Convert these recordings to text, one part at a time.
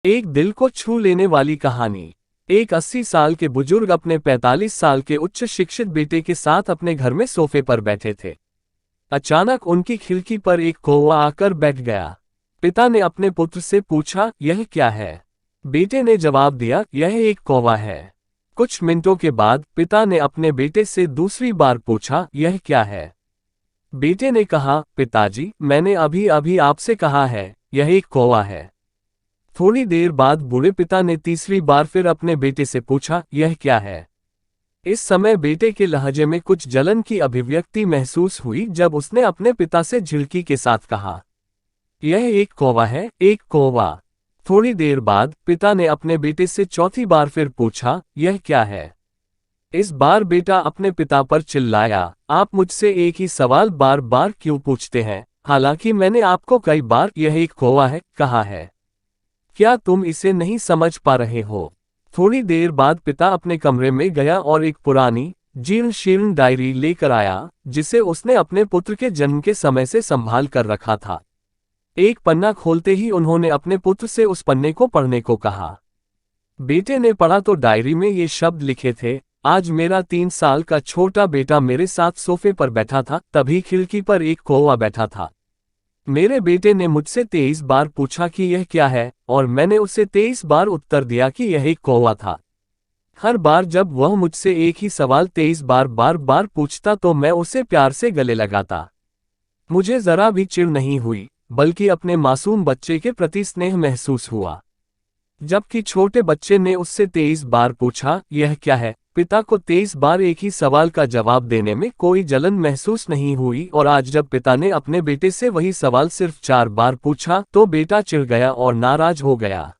एक दिल को छू लेने वाली कहानी। एक 80 साल के बुजुर्ग अपने 45 साल के उच्च शिक्षित बेटे के साथ अपने घर में सोफे पर बैठे थे। अचानक उनकी खिड़की पर एक कौवा आकर बैठ गया। पिता ने अपने पुत्र से पूछा, यह क्या है? बेटे ने जवाब दिया, यह एक कौवा है। कुछ मिनटों के बाद पिता ने अपने बेटे से दूसरी बार पूछा, यह क्या है? बेटे ने कहा, पिताजी, मैंने अभी अभी आपसे कहा है, यह एक कौवा है। थोड़ी देर बाद बूढ़े पिता ने तीसरी बार फिर अपने बेटे से पूछा, यह क्या है? इस समय बेटे के लहजे में कुछ जलन की अभिव्यक्ति महसूस हुई जब उसने अपने पिता से झिड़की के साथ कहा, यह एक कौवा है, एक कौवा। थोड़ी देर बाद पिता ने अपने बेटे से चौथी बार फिर पूछा, यह क्या है? इस बार बेटा अपने पिता पर चिल्लाया, आप मुझसे एक ही सवाल बार बार क्यों पूछते हैं, हालांकि मैंने आपको कई बार यह एक कौवा है कहा है। क्या तुम इसे नहीं समझ पा रहे हो? थोड़ी देर बाद पिता अपने कमरे में गया और एक पुरानी जीर्ण शीर्ण डायरी लेकर आया, जिसे उसने अपने पुत्र के जन्म के समय से संभाल कर रखा था। एक पन्ना खोलते ही उन्होंने अपने पुत्र से उस पन्ने को पढ़ने को कहा। बेटे ने पढ़ा तो डायरी में ये शब्द लिखे थे, आज मेरा 3 साल का छोटा बेटा मेरे साथ सोफे पर बैठा था, तभी खिड़की पर एक कौवा बैठा था। मेरे बेटे ने मुझसे 23 बार पूछा कि यह क्या है, और मैंने उसे 23 बार उत्तर दिया कि यह एक कौवा था। हर बार जब वह मुझसे एक ही सवाल 23 बार बार बार पूछता तो मैं उसे प्यार से गले लगाता। मुझे जरा भी चिढ़ नहीं हुई, बल्कि अपने मासूम बच्चे के प्रति स्नेह महसूस हुआ। जबकि छोटे बच्चे ने उससे 23 बार पूछा, यह क्या है, पिता को 23 बार एक ही सवाल का जवाब देने में कोई जलन महसूस नहीं हुई, और आज जब पिता ने अपने बेटे से वही सवाल सिर्फ 4 बार पूछा तो बेटा चिढ़ गया और नाराज हो गया।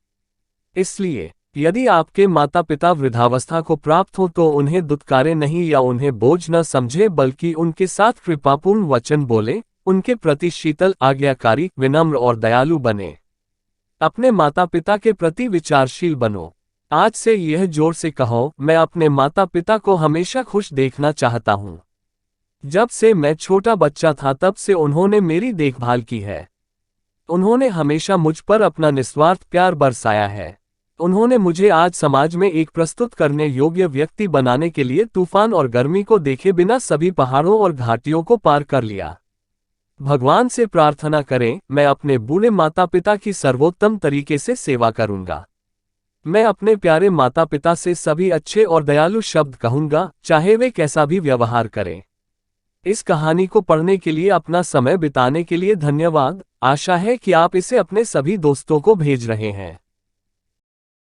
इसलिए यदि आपके माता पिता वृद्धावस्था को प्राप्त हो तो उन्हें दुत्कारे नहीं या उन्हें बोझ न समझे, बल्कि उनके साथ कृपापूर्ण वचन बोले, उनके प्रति शीतल, आज्ञाकारी, विनम्र और दयालु बने। अपने माता पिता के प्रति विचारशील बनो। आज से यह जोर से कहो, मैं अपने माता पिता को हमेशा खुश देखना चाहता हूँ। जब से मैं छोटा बच्चा था तब से उन्होंने मेरी देखभाल की है। उन्होंने हमेशा मुझ पर अपना निस्वार्थ प्यार बरसाया है। उन्होंने मुझे आज समाज में एक प्रस्तुत करने योग्य व्यक्ति बनाने के लिए तूफान और गर्मी को देखे बिना सभी पहाड़ों और घाटियों को पार कर लिया। भगवान से प्रार्थना करें, मैं अपने बूढ़े माता पिता की सर्वोत्तम तरीके से सेवा करूंगा। मैं अपने प्यारे माता पिता से सभी अच्छे और दयालु शब्द कहूंगा, चाहे वे कैसा भी व्यवहार करें। इस कहानी को पढ़ने के लिए, अपना समय बिताने के लिए धन्यवाद। आशा है कि आप इसे अपने सभी दोस्तों को भेज रहे हैं।